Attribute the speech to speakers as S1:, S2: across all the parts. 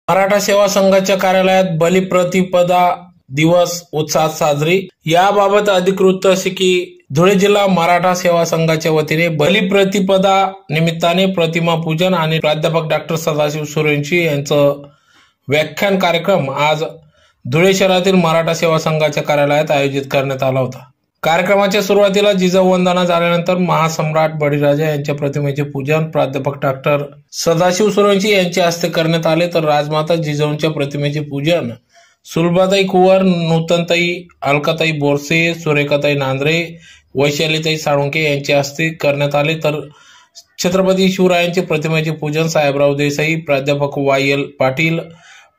S1: मराठा सेवा संघाच्या कार्यालयात बलिप्रतिपदा दिवस उत्साहात साजरी। याबाबत अधिकृत असे की धुळे जिल्हा मराठा सेवा संघाच्या वतीने बलिप्रतिपदा निमित्ताने प्रतिमा पूजन आणि प्राध्यापक डॉक्टर सदाशिव सूर्यवंशी यांचं व्याख्यान कार्यक्रम आज धुळे शहरातील मराठा सेवा संघाच्या कार्यालयात आयोजित करण्यात आला होता। कार्यक्रमाच्या सुरुवातीला जिजाऊ वंदना झाल्यानंतर महासम्राट बळीराजा यांच्या प्रतिमेचे पूजन प्राध्यापक डॉक्टर सदाशिव सूर्यवंशी यांच्या हस्ते करण्यात आले, तर राजमाता जिजाऊंच्या प्रतिमेचे पूजन सुलभाताई कुवर, नूतनताई, अलकाताई बोरसे, सुरेखाताई नांद्रे, वैशालीताई साळुंके यांच्या हस्ते करण्यात आले, तर छत्रपती शिवरायांचे प्रतिमेचे पूजन साहेबराव देसाई, प्राध्यापक वाय.एल. पाटील,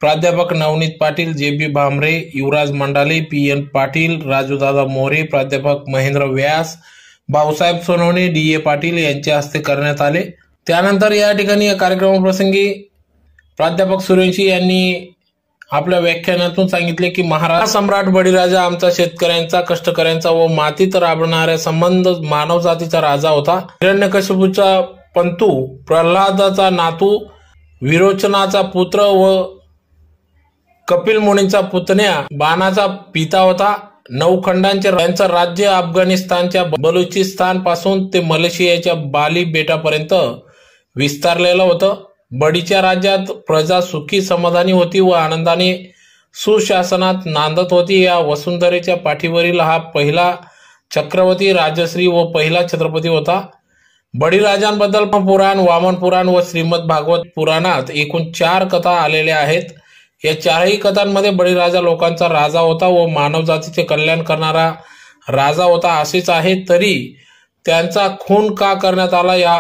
S1: प्राध्यापक नवनीत पाटील, जे.बी. भामरे, युवराज मंडाले, पी.एन. पाटील, राजूदादा मोरे, प्राध्यापक महेंद्र व्यास, भाऊसाहेब सोनवणे, डी.ए. पाटील यांच्या हस्ते करण्यात आले। त्यानंतर या ठिकाणी या कार्यक्रमाप्रसंगी प्राध्यापक सूर्यवंशी यांनी आपल्या व्याख्यानातून सांगितले की महासम्राट बळीराजा आमचा शेतकऱ्यांचा, कष्टकऱ्यांचा व मातीत राबणाऱ्या संबंध मानव जातीचा राजा होता। हिरण्यकशिपूचा पंतू, प्रल्हादाचा नातू, विरोचनाचा पुत्र व कपिल मुनींचा पुतण्या, बाणाचा पिता होता। 9 खंडांचे त्यांचं राज्य अफगाणिस्तानच्या बलुचिस्तान पासून ते मलेशियाच्या बाली बेटापर्यंत विस्तारलेलं होतं। बडीच्या राज्यात प्रजा सुखी समाधानी होती व आनंदाने सुशासनात नांदत होती। या वसुंधरेच्या पाठीवरील हा पहिला चक्रवर्ती राजश्री व पहिला छत्रपती होता। बळीराजांबद्दल पुराण, वामन पुराण व श्रीमद भागवत पुराणात एकूण 4 कथा आलेल्या आहेत। या 4ही कथांमध्ये बळीराजा लोकांचा राजा होता व मानव जातीचे कल्याण करणारा राजा होता असेच आहे, तरी त्यांचा खून का करण्यात आला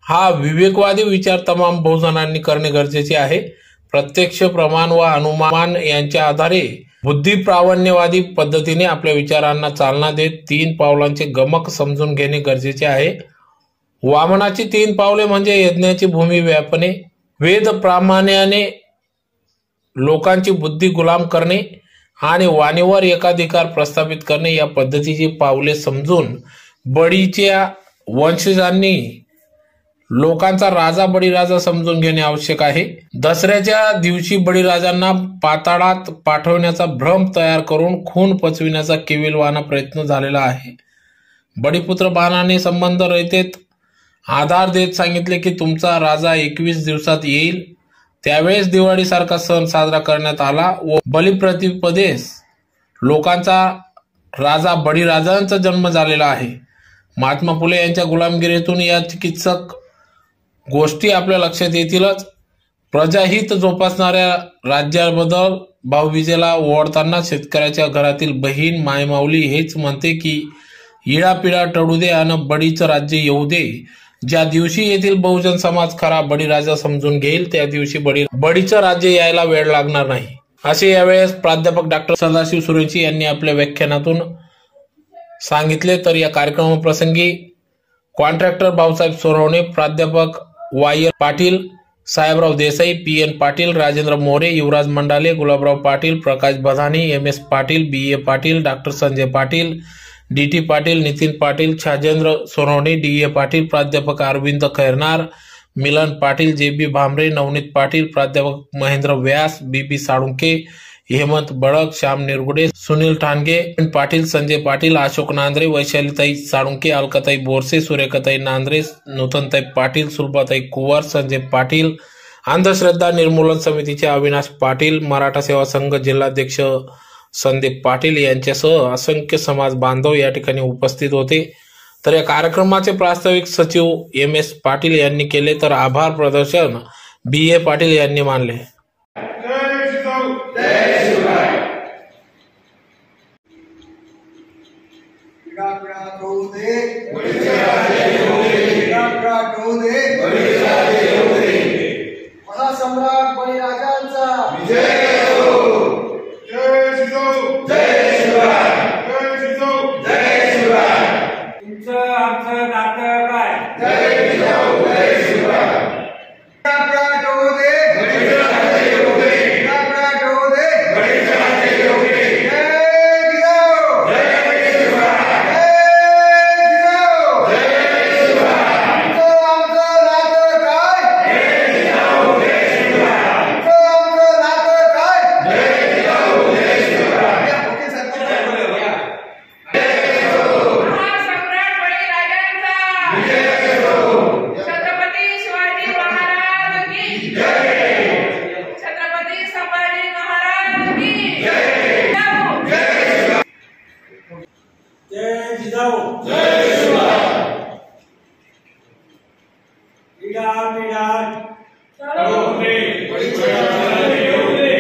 S1: हा विवेकवादी विचार तमाम बहुजनांनी करणे गरजेचे आहे। प्रत्यक्ष प्रमाण व अनुमान यांच्या आधारे बुद्धिप्रावण्यवादी पद्धतीने आपल्या विचारांना चालना देत 3 पावलांचे गमक समजून घेणे गरजेचे आहे। वामनाची 3 पावले म्हणजे यज्ञाची भूमी व्यापणे, वेद प्रामाण्याने लोकांची बुद्धी गुलाम करणे आणि वाणीवर एकाधिकार प्रस्थापित करणे। या पद्धतीची पावले समजून बळीच्या वंशजांनी लोकांचा राजा बळीराजा समजून घेणे आवश्यक आहे। दसऱ्याच्या दिवशी बळीराजांना पाताळात पाठवण्याचा भ्रम तयार करून खून पचविण्याचा केविलवाणा प्रयत्न झालेला आहे। बळीपुत्र बाणाने संबंध रहितेत आधार देत सांगितले की तुमचा राजा 21 दिवसात येईल। त्यावेळेस दिवाळीसारखा सण साजरा करण्यात आला व बलिप्रतिपदेस लोकांचा राजा बळीराजांचा जन्म झालेला आहे। महात्मा फुले यांच्या गुलामगिरीतून या चिकित्सक गोष्टी आपल्या लक्षात येतीलच। प्रजाहित जोपासणाऱ्या राज्याबद्दल भाऊबीजेला ओवाळताना शेतकऱ्याच्या घरातील बहीण मायमाऊली हेच म्हणते की इडापिडा टळू दे आणि बळीचं राज्य येऊ दे। ज्या दिवशी येथील बहुजन समाज खरा बळीराजा समजून घेईल त्या दिवशी बळीचं राज्य यायला वेळ लागणार नाही, असे यावेळेस प्राध्यापक डॉक्टर सदाशिव सूर्यवंशी यांनी आपल्या व्याख्यानातून सांगितले। तर या कार्यक्रमाप्रसंगी कॉन्ट्रॅक्टर भाऊसाहेब सोनवणे, प्राध्यापक Y L. Patil, Sahebrao Desai, P N. Patil, Rajendra More, Yuvraj Mandale, Gulabrao Patil, Prakash Badhani, M S. Patil, B A. Patil, doctor Sanjay Patil, D T. Patil, Nitin Patil, Chhajendra Sonawane, D A. Patil, प्राध्यापक अरविंद खैरनार, मिलन पाटील, जे.बी. भामरे, नवनीत पाटील, प्राध्यापक महेंद्र व्यास, बी.बी. साळुंके, हेमंत बळक, श्याम निरगुडे, सुनील ठाणगे पाटील, संजय पाटील, अशोक नांद्रे, वैशालीताई साळुंके, अलकाताई बोरसे, सुरेखाताई नांद्रे, नूतनताई पाटील, सुलभाताई कुवर, संजय पाटील, अंधश्रद्धा निर्मूलन समितीचे अविनाश पाटील, मराठा सेवा संघ जिल्हाध्यक्ष संदीप पाटील यांच्यासह असंख्य समाज बांधव या ठिकाणी उपस्थित होते। तर या कार्यक्रमाचे प्रास्ताविक सचिव एम.एस. पाटील यांनी केले, तर आभार प्रदर्शन बी.ए. पाटील यांनी मानले।
S2: महासम्राट बळीराजांचा
S3: विजय हो। जय जिजाऊ, जय शिवराय, जय जिजाऊ, जय शिवराय।
S4: तुमचं आमचं नातं काय?
S3: जय जिजाऊ, जय शिवराय।
S2: बळीराजा
S4: पिढा पिढा
S3: येऊ दे.
S4: येऊ दे.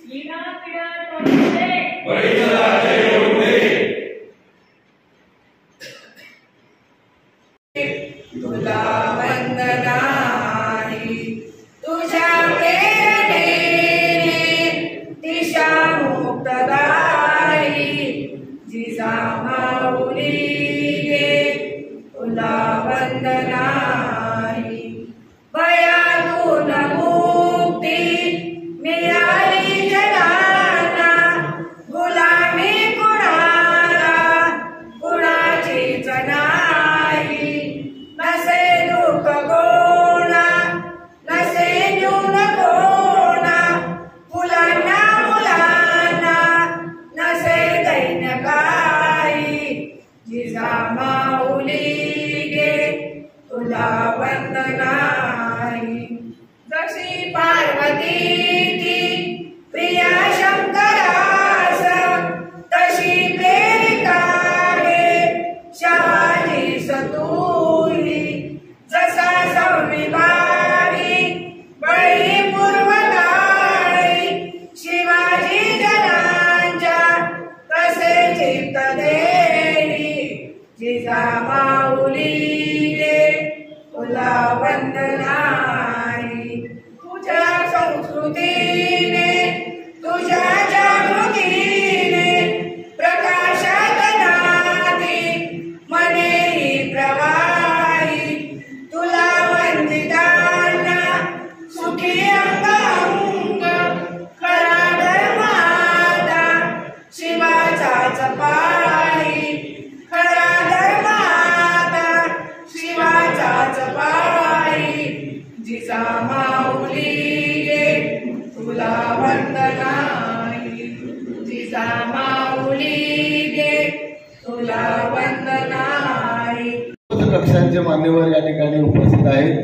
S5: पिढा पिढा करू दे.
S3: बळीचं राज्य येऊ दे.
S6: तुला वंदनाही तुझ्या प्रेरणेने दिशा मुक्तदायी जिजामाऊली गे तुला वंदनाही भयातून मुक्ती मिळाली जगाला गुलामी कुणाला कुणाचीच नाही नसे दुःख कोणा नसे न्यून कोणा मुलांना मुलांना नसे दैन्य काही जिजामाऊली गे तुला वंदनाही जशी पार्वतीची प्रिया शंकरास तशी प्रेरिका गे शहाजी सतुरी जसा संविभागी बळी पूर्वकाळी शिवाजी जनांच्या तसे चित्त देई जिजामाऊली गे तुला वंदनाही तुझ्या संस्कृतीने तुझ्या जागृतीने प्रकाशात नाती मनेही प्रवाही तुला वंदितांना सुखी अंग अंग खरा धर्माता शिवाचाच पायी खरा धर्माता शिवाचाच पायी जिजामाऊली गे तुला वंदनाही जिजामाऊली गे तुला वंदनाही
S7: कक्षांचे मान्यवर या ठिकाणी उपस्थित आहेत.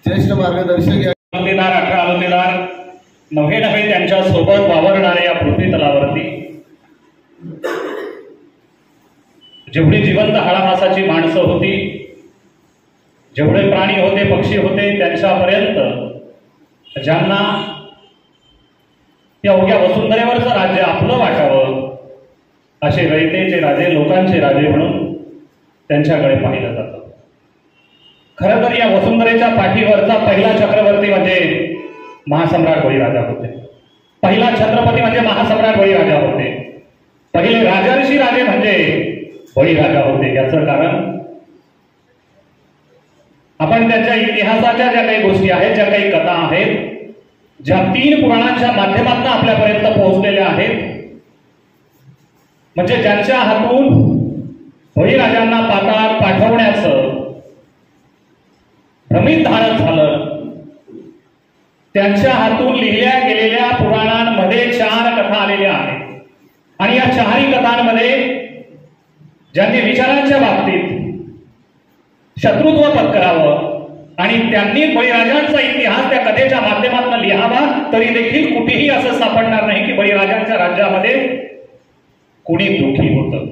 S7: ज्येष्ठ मार्गदर्शक या
S8: आनंदीदार 18 आनंदीदार नव्हे त्यांच्या सोबत वावरणाऱ्या या पृथ्वी तलावरती जेवढी जिवंत हाडामासाची माणसं होती जेवढे प्राणी होते पक्षी होते त्यांच्यापर्यंत ज्यांना या अवघ्या वसुंधरेवरचं राज्य आपलं वाटावं असे रयतेचे राजे लोकांचे राजे म्हणून त्यांच्याकडे पाहिलं जातं. खरं तर या वसुंधरेच्या पाठीवरचा पहिला चक्रवर्ती म्हणजे महासम्राट बळीराजा होते. पहिला छत्रपती म्हणजे महासम्राट बळीराजा होते. पहिले राजर्षी राजे म्हणजे बळीराजा होते. याचं कारण आपण त्याच्या इतिहासाच्या ज्या काही गोष्टी आहेत ज्या काही कथा आहेत ज्या 3 पुराणांच्या माध्यमातून आपल्यापर्यंत पोहोचलेल्या आहेत म्हणजे ज्यांच्या हातून बळीराजांना पाताळात पाठवण्याचं भ्रमित धारण झालं त्यांच्या हातून लिहिल्या गेलेल्या पुराणांमध्ये 4 कथा आलेल्या आहेत आणि या 4ही कथांमध्ये ज्यांनी विचारांच्या बाबतीत शत्रुत्व पत्करावं आणि त्यांनी बळीराजांचा इतिहास त्या कथेच्या माध्यमातून लिहावा तरी देखील कुठेही असं सापडणार नाही की बळीराजांच्या राज्यामध्ये कुणी दुःखी होतं.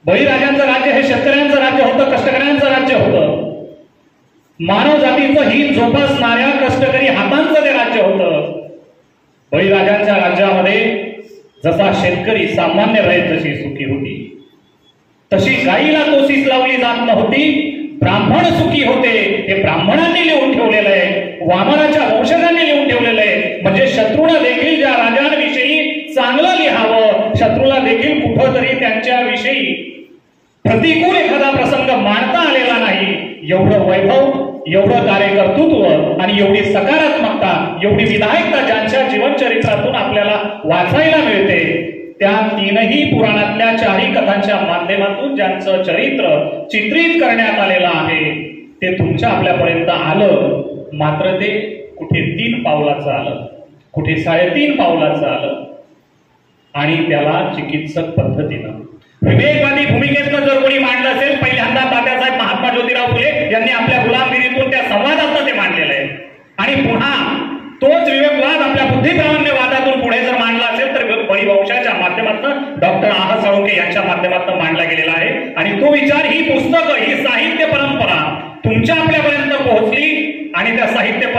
S8: बळीराजांचं राज्य हे शेतकऱ्यांचं राज्य होतं, कष्टकऱ्यांचं राज्य होतं. मानव जातीचं हित जोपासणाऱ्या कष्टकरी हातांचं ते राज्य होतं. बळीराजांच्या राज्यामध्ये जसा शेतकरी सामान्य रयत जशी सुखी होती तशी गाईला कोसीस लावली जात नव्हती. ब्राह्मण सुखी होते हे ब्राह्मणांनी लिहून ठेवलेलं आहे, वामनाच्या वंशजांनी लिहून ठेवलेलं आहे. म्हणजे शत्रूला देखील ज्या राजांविषयी चांगलं लिहावं, शत्रूला देखील कुठंतरी त्यांच्याविषयी प्रतिकूल एखादा प्रसंग मांडता आलेला नाही. एवढं वैभव, एवढं कार्यकर्तृत्व आणि एवढी सकारात्मकता, एवढी विधायकता ज्यांच्या जीवनचरित्रातून आपल्याला वाचायला मिळते त्या 3ही पुराणातल्या 4ही कथांच्या माध्यमातून ज्यांचं चरित्र चित्रित करण्यात आलेलं आहे ते तुमच्या आपल्यापर्यंत आलं. मात्र ते कुठे 3 पावलाचं आलं, कुठे 3.5 पावलाचं आलं आणि त्याला चिकित्सक पद्धतीनं विवेकवादी भूमिकेतनं जर कोणी मांडलं असेल पहिल्यांदा तात्यासाहेब महात्मा ज्योतिराव फुले यांनी आपल्या गुलामगिरीतून त्या संवादातनं ते मांडलेलं आहे. आणि पुन्हा तोच विवेकवाद आपल्या बुद्धिप्रामाण्यवादातून पुढे जर मांडला असेल तर बळीवंशाच्या माध्यमातून डॉक्टर आह साळुंखे यांच्या माध्यमातून मांडला गेलेला आहे. आणि तो सुविचार ही पुस्तकं, ही साहित्य परंपरा तुमच्या आपल्यापर्यंत पोहोचली आणि त्या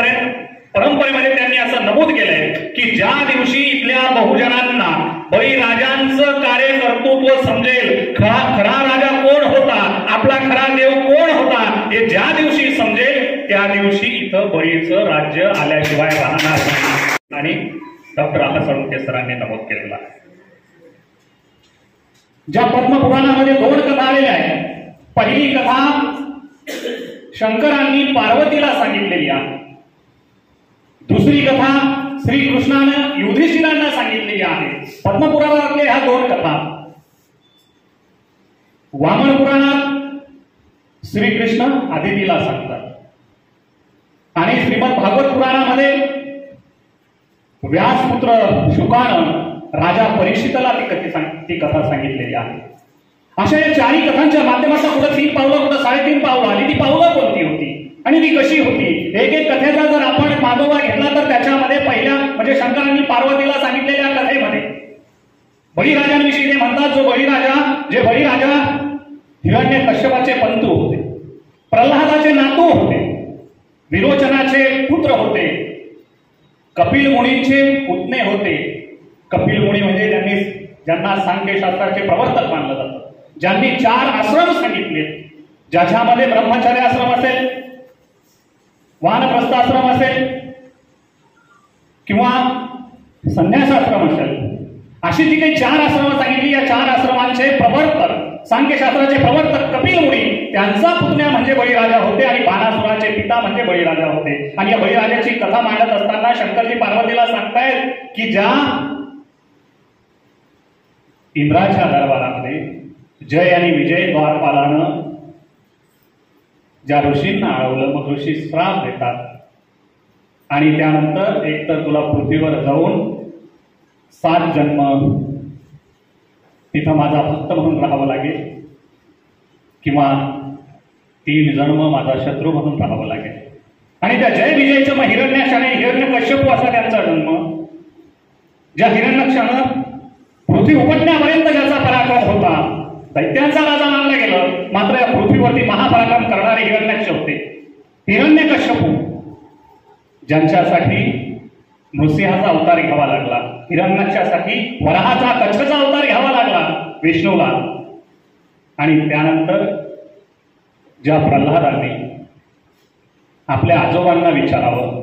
S8: परंपरेमध्ये त्यांनी असं नमूद केलंय की ज्या दिवशी इथल्या बहुजनांना बळीराजांचं कार्यकर्तृत्व समजेल, खरा राजा कोण होता, आपला खरा देव कोण होता हे ज्या दिवशी समजेल त्या दिवशी इथं बळीचं राज्य आल्याशिवाय राहणार नाही. आणि डॉक्टर आबा साळुंखे सरांनी नमूद केलेला आहे. ज्या पद्मपुराणामध्ये 2 कथा आलेल्या आहेत. पहिली कथा शंकरांनी पार्वतीला सांगितलेली आहे. दुसरी कथा श्रीकृष्णानं युधिष्ठिरांना सांगितलेली आहे. पद्मपुराणातल्या ह्या 2 कथा. वामन पुराणात श्रीकृष्ण आदितीला सांगतात आणि श्रीमद भागवत पुराणामध्ये व्यासपुत्र शुकानं राजा परीक्षितला ती कथा सांगितलेली आहे. अशा या 4 कथांच्या माध्यमातून कुठं 3 पावलं, कुठं 3.5 पावलं आली. ती पावलं कोणती होती आणि ती कशी होती? एक कथेचा जर आपण मागोवा घेतला तर त्याच्यामध्ये पहिल्या म्हणजे शंकरांनी पार्वतीला सांगितलेल्या कथेमध्ये बळीराजांविषयी ते म्हणतात. जे बळीराजा हिरण्यकश्यपाचे पंतू होते, प्रल्हादाचे नातू होते, विरोचनाचे पुत्र होते, कपिल मुनींचे पुतणे होते. कपिल मुनी म्हणजे ज्यांना सांख्यशास्त्राचे प्रवर्तक मानलं जातं, ज्यांनी 4 आश्रम सांगितले, ज्याच्यामध्ये ब्रह्मचर्य आश्रम असेल, वानप्रस्थ आश्रम असेल किंवा संन्यासाश्रम असेल, अशी ती काही 4 आश्रम सांगितली. या 4 आश्रमांचे प्रवर्तक, सांख्यशास्त्राचे प्रवर्तक कपिल मुनी, त्यांचा पुतण्या म्हणजे बळीराजा होते आणि बाणासुराचे पिता म्हणजे बळीराजा होते. आणि या बळीराजाची कथा मांडत असताना शंकरजी पार्वतीला सांगतायत की ज्या इंद्राच्या दरबारामध्ये जय आणि विजय द्वारपालानं ज्या ऋषींना अडवलं, मग ऋषी श्राप देतात आणि त्यानंतर एकतर तुला पृथ्वीवर जाऊन 7 जन्म तिथं माझा भक्त म्हणून राहावं लागेल किंवा 3 जन्म माझा शत्रू म्हणून राहावं लागेल. आणि त्या जय विजयचं मग हिरण्याक्षाने हिरण्यकश्यप असा त्यांचा जन्म, ज्या हिरण्याक्षानं पृथ्वी उपटण्यापर्यंत ज्याचा पराक्रम होता, दैत्यांचा राजा मानला गेलं, मात्र या पृथ्वीवरती महापराक्रम करणारे हिरण्याक्ष होते. हिरण्यकश्यप ज्यांच्यासाठी नृसिंहाचा अवतार घ्यावा लागला, हिरण्याक्षासाठी वराहाचा कच्छचा अवतार घ्यावा लागला विष्णूला. आणि त्यानंतर ज्या प्रल्हादांनी आपल्या आजोबांना विचारावं,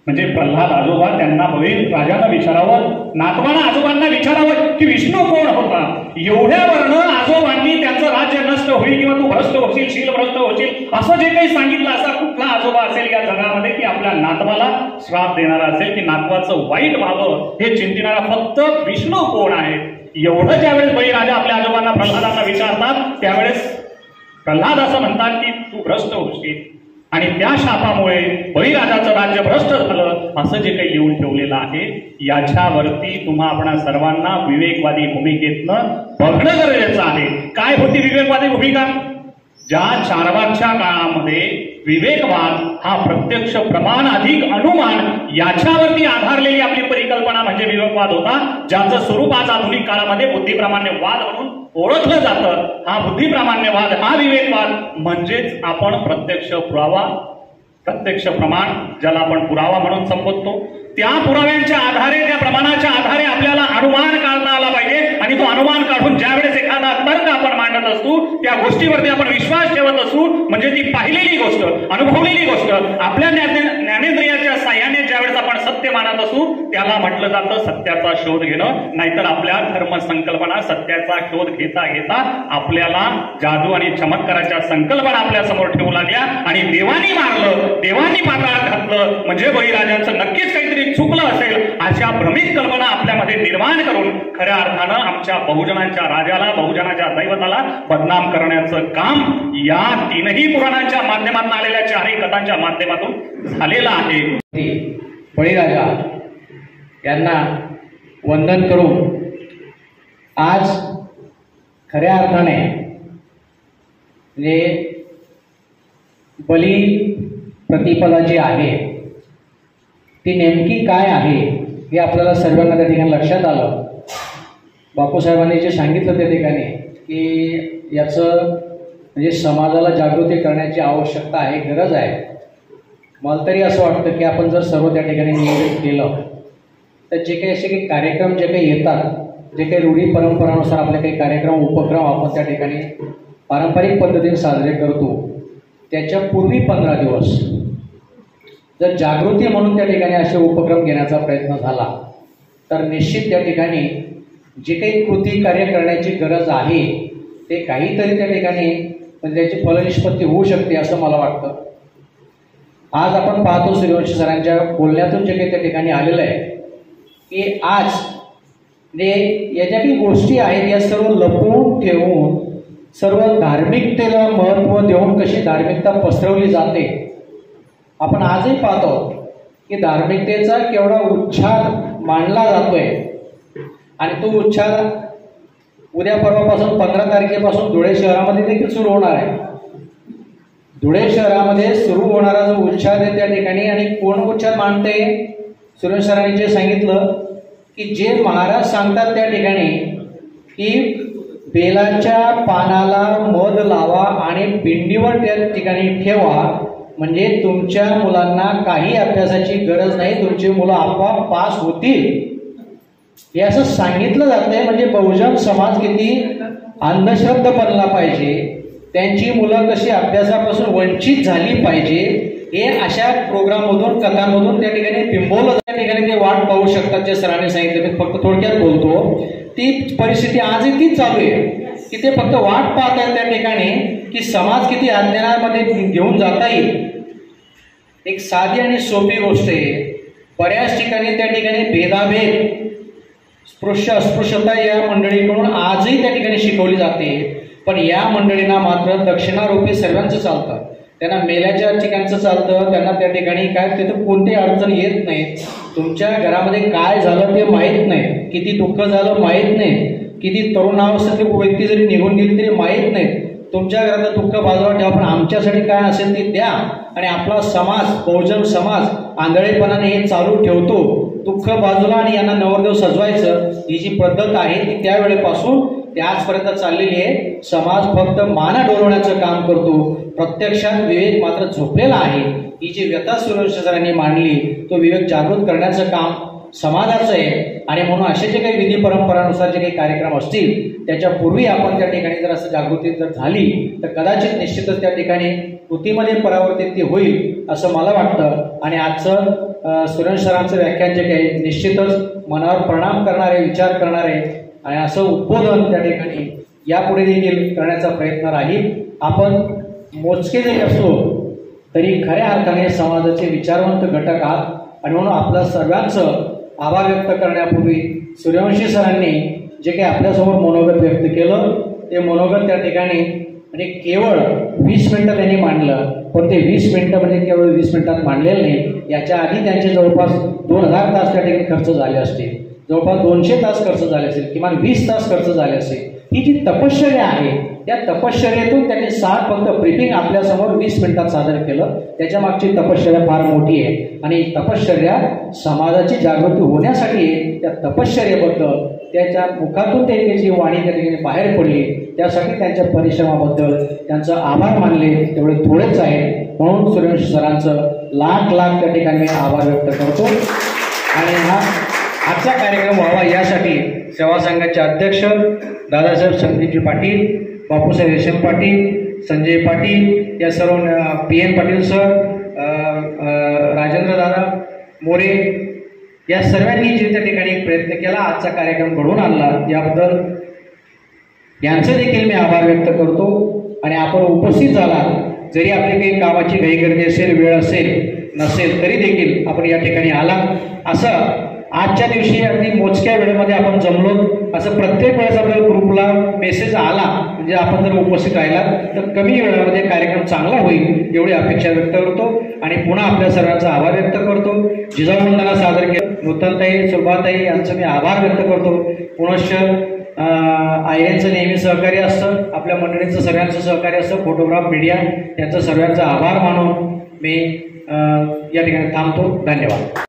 S8: म्हणजे प्रल्हाद आजोबा त्यांना बळीराजांना विचारावं, नातवांना आजोबांना विचारावं की विष्णू कोण होता. एवढ्यावरनं आजोबांनी त्यांचं राज्य नष्ट होईल किंवा तू भ्रष्ट होशील, शील भ्रष्ट होशील असं जे काही सांगितलं, असा कुठला आजोबा असेल या जगामध्ये की आपल्या नातवाला श्राप देणारा असेल, की नातवाचं वाईट व्हावं हे चिंतिणारा फक्त विष्णू कोण आहे. एवढं ज्यावेळेस बळीराजा आपल्या आजोबांना प्रल्हादांना विचारतात त्यावेळेस प्रल्हाद असं म्हणतात की तू भ्रष्ट होशील आणि त्या शापामुळे बळीराजाचं राज्य भ्रष्ट झालं असं जे काही लिहून ठेवलेलं आहे. याच्यावरती तुम्हा आपणा सर्वांना विवेकवादी भूमिकेतनं बघणं गरजेचं आहे. काय होती विवेकवादी भूमिका? ज्या चारवाकच्या काळामध्ये विवेकवाद हा प्रत्यक्ष प्रमाण अधिक अनुमान याच्यावरती आधारलेली आपली परिकल्पना म्हणजे विवेकवाद होता, ज्याचं स्वरूप आज आधुनिक काळामध्ये बुद्धिप्रामाण्यवाद म्हणून ओळखलं जातं. हा बुद्धिप्रामाण्यवाद, हा विवेकवाद म्हणजेच आपण प्रत्यक्ष पुरावा, प्रत्यक्ष प्रमाण ज्याला आपण पुरावा म्हणून संबोधतो, त्या पुराव्यांच्या आधारे, त्या प्रमाणाच्या आधारे आपल्याला अनुमान काढता आला पाहिजे. आणि तो अनुमान काढून ज्यावेळेस एखादा तर्क आपण मांडत असतो, त्या गोष्टीवरती आपण विश्वास ठेवत असू, म्हणजे ती पाहिलेली गोष्ट, अनुभवलेली गोष्ट आपल्या ज्ञानेंद्रियाच्या साह्याने ज्यावेळेस आपण सत्य मानत असू त्याला म्हटलं जातं सत्याचा शोध घेणं. नाहीतर आपल्या धर्मसंकल्पना सत्याचा शोध घेता घेता आपल्याला जादू आणि चमत्काराच्या संकल्पना आपल्या समोर ठेवू लागल्या आणि देवानी मारलं, देवानी पाताळात घातलं म्हणजे बळीराजांचं नक्कीच काहीतरी चुकलं असेल अशा भ्रमित कल्पना आपल्यामध्ये निर्माण करून खऱ्या अर्थानं आमच्या बहुजनांच्या राजाला, बहुजनाच्या दैवताला बदनाम करण्याचं काम या 3ही पुराणांच्या माध्यमातून आलेल्या 4ही कथांच्या माध्यमातून झालेलं आहे.
S2: बळीराजा यांना वंदन करून आज खऱ्या अर्थाने म्हणजे बली प्रतिपदा जी आहे ती नेमकी काय आहे हे आपल्याला सर्वांना त्या ठिकाणी लक्षात आलं. बापूसाहेबांनी जे सांगितलं त्या ठिकाणी की याचं म्हणजे समाजाला जागृती करण्याची आवश्यकता आहे, गरज आहे. मला तरी असं वाटतं की आपण जर सर्व त्या ठिकाणी नियोजन केलं तर जे काही असे काही कार्यक्रम जे काही येतात, जे काही रूढी परंपरानुसार आपले काही कार्यक्रम उपक्रम आपण त्या ठिकाणी पारंपरिक पद्धतीने साजरे करतो, त्याच्या पूर्वी 15 दिवस जर जागृती म्हणून त्या ठिकाणी असे उपक्रम घेण्याचा प्रयत्न झाला तर निश्चित त्या ठिकाणी जे काही कृती कार्य करण्याची गरज आहे ते काहीतरी त्या ठिकाणी म्हणजे त्याची फलनिष्पत्ती होऊ शकते असं मला वाटतं. आज आपण पाहतो सूर्यवंशी सरांच्या बोलण्यातून जे काही त्या ठिकाणी आलेलं आहे की आज म्हणजे या ज्या काही गोष्टी आहेत या सर्व लपवून ठेवून सर्व धार्मिकतेला महत्त्व देऊन कशी धार्मिकता पसरवली जाते आपण आजही पाहतो की धार्मिकतेचा केवढा उच्छाद मांडला जातोय आणि तो उच्छाद उद्या परवापासून 15 तारखेपासून धुळे शहरामध्ये देखील सुरू होणार आहे. धुळे शहरामध्ये सुरू होणारा जो उच्छाद आहे त्या ठिकाणी आणि कोण उच्छाद मांडते, सुरेश सरांनी जे सांगितलं की जे महाराज सांगतात त्या ठिकाणी की बेलाच्या पानाला मध लावा आणि पिंडीवर त्या ठिकाणी ठेवा म्हणजे तुमच्या मुलांना काही अभ्यासाची गरज नाही, तुमची मुलं आपोआप पास होतील हे असं सांगितलं जातंय. म्हणजे बहुजन समाज किती अंधश्रद्ध बनला पाहिजे, त्यांची मुलं कशी अभ्यासापासून वंचित झाली पाहिजे हे अशा प्रोग्राममधून कथांमधून त्या ठिकाणी बिंबवलं. त्या ठिकाणी ते वाट पाहू शकतात जे सरांनी सांगितलं. मी फक्त थोडक्यात बोलतो, ती परिस्थिती आजही तीच चालू आहे की ते फक्त वाट पाहत आहेत त्या ठिकाणी की समाज किती अज्ञानामध्ये घेऊन जाता येईल. एक साधी आणि सोपी गोष्ट आहे. बऱ्याच ठिकाणी त्या ठिकाणी भेदाभेद स्पृश्य अस्पृश्यता या मंडळीकडून आजही त्या ठिकाणी शिकवली जाते, पण या मंडळींना मात्र दक्षिणारूपी सर्वांचं चालतं. त्यांना मेल्याच्या ठिकाणचं चालतं, त्यांना त्या ठिकाणी काय तिथं कोणती अडचण येत नाही. तुमच्या घरामध्ये काय झालं ते माहीत नाही, किती दुःख झालं माहीत नाही, किती तरुणावस्थेतली व्यक्ती जरी निघून गेली तरी माहीत नाही. तुमच्या घरात दुःख बाजूला ठेवा, पण आमच्यासाठी काय असेल ते द्या. आणि आपला समाज बहुजन समाज आंधळेपणाने हे चालू ठेवतो, दुःख बाजूला आणि यांना नवरदेव सजवायचं ही जी पद्धत आहे ती त्यावेळेपासून ते आजपर्यंत चाललेली आहे. समाज फक्त माना डोलवण्याचं काम करतो, प्रत्यक्षात विवेक मात्र झोपलेला आहे. ही जी व्यथा सूर्यवंशी सरांनी मांडली तो विवेक जागृत करण्याचं काम समाजाचं आहे. आणि म्हणून असे जे काही विधी परंपरानुसार जे काही कार्यक्रम असतील त्याच्या पूर्वी आपण त्या ठिकाणी जर असं जागृती जर झाली तर कदाचित निश्चितच त्या ठिकाणी कृतीमध्ये परावर्तित ती होईल असं मला वाटतं. आणि आजचं सूर्यवंशी सरांचं व्याख्यान जे काही निश्चितच मनावर परिणाम करणारे, विचार करणारे आणि असं उद्बोधन त्या ठिकाणी यापुढे देखील करण्याचा प्रयत्न राहील. आपण मोजके जरी असलो तरी खऱ्या अर्थाने समाजाचे विचारवंत घटक आहात. आणि म्हणून आपल्या सर्वांचं आभार व्यक्त करण्यापूर्वी सूर्यवंशी सरांनी जे काही आपल्यासमोर मनोगत व्यक्त केलं ते मनोगत त्या ठिकाणी म्हणजे केवळ 20 मिनिटं त्यांनी मांडलं, पण ते 20 मिनिटं म्हणजे केवळ 20 मिनिटात मांडलेलं नाही. याच्या आधी त्यांचे जवळपास 2000 तास त्या ठिकाणी खर्च झाले असतील, जवळपास 200 तास खर्च झाले असेल, किमान 20 तास खर्च झाले असेल. ही जी तपश्चर्या आहे त्या तपश्चर्येतून त्यांनी फक्त ब्रीफिंग आपल्यासमोर 20 मिनिटात सादर केलं. त्याच्या मागची तपश्चर्या फार मोठी आहे आणि तपश्चर्या समाजाची जागृती होण्यासाठी आहे. त्या तपश्चर्येबद्दल त्याच्या मुखातून त्याची वाणी त्या ठिकाणी बाहेर पडली, त्यासाठी त्यांच्या परिश्रमाबद्दल त्यांचं आभार मानले तेवढे थोडेच आहे. म्हणून सूर्यवंशी सरांचं लाख लाख त्या ठिकाणी आभार व्यक्त करतो. आणि आजचा कार्यक्रम व्हावा यासाठी सेवा संघाचे अध्यक्ष दादासाहेब संदीपजी पाटील, बापूसाहेब यशवंत पाटील, संजय पाटील, या सर्व PN पाटील सर, राजेंद्र दादा मोरे या सर्वांनी जे त्या ठिकाणी प्रयत्न केला आजचा कार्यक्रम घडवून आणला याबद्दल यांचं देखील मी आभार व्यक्त करतो. आणि आपण उपस्थित झाला, जरी आपली काही कामाची घाईगर्दी असेल, वेळ असेल नसेल तरी देखील आपण या ठिकाणी आला. असं आजच्या दिवशी अगदी मोजक्या वेळेमध्ये आपण जमलो असं प्रत्येक वेळेस आपल्याला ग्रुपला मेसेज आला म्हणजे आपण जर उपस्थित राहिला तर कमी वेळामध्ये कार्यक्रम चांगला होईल एवढी अपेक्षा व्यक्त करतो. आणि पुन्हा आपल्या सर्वांचा आभार व्यक्त करतो. जिजाऊवंदना सादर केलं नूतनताई, सुभाताई यांचं मी आभार व्यक्त करतो. पुनश्च आयऱ्यांचं नेहमी सहकार्य असतं, आपल्या मंडळींचं सर्वांचं सहकार्य असतं, फोटोग्राफ मीडिया यांचं सर्वांचा आभार मानून मी या ठिकाणी थांबतो. धन्यवाद.